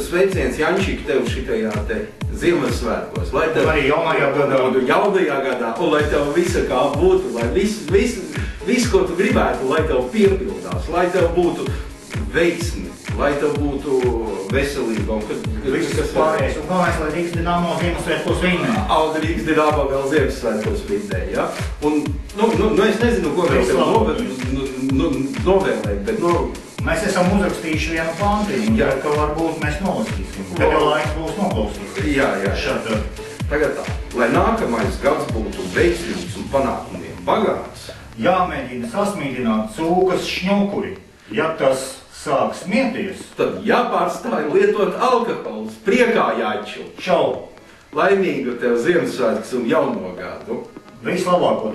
sveiciens Jančik tev šitajā te Ziemassvētkos, lai tev arī jaunajā gadā, un lai tev visa kā būtu, lai viss, ko tu gribētu, lai tev piepildās, lai tev būtu veiksmi, lai tev būtu veselība un viss pārējais. Un galvenais, lai Rīgas Dinamo Ziemassvētkos vinnē. Rīgas Dinamo vēl Ziemassvētkos vinnē, ja? Un, es nezinu, ko vēl tev novēlēt, bet mēs esam uzrakstījuši vienu pantiņu, ka varbūt mēs nolasīsim, kad jau laiks būs noklausīties. Jā. Tagad tā, lai nākamais gads būtu veiksmīgs un panākumiem bagāts. Jāmēģina sasmīdināt cūkas šņukuri. Ja tas sāk smieties, tad jāpārstāj lietot alkoholu, priekā jāķu. Čau! Laimīgu tev Ziemassvētkus un jauno gadu! Vislabāko!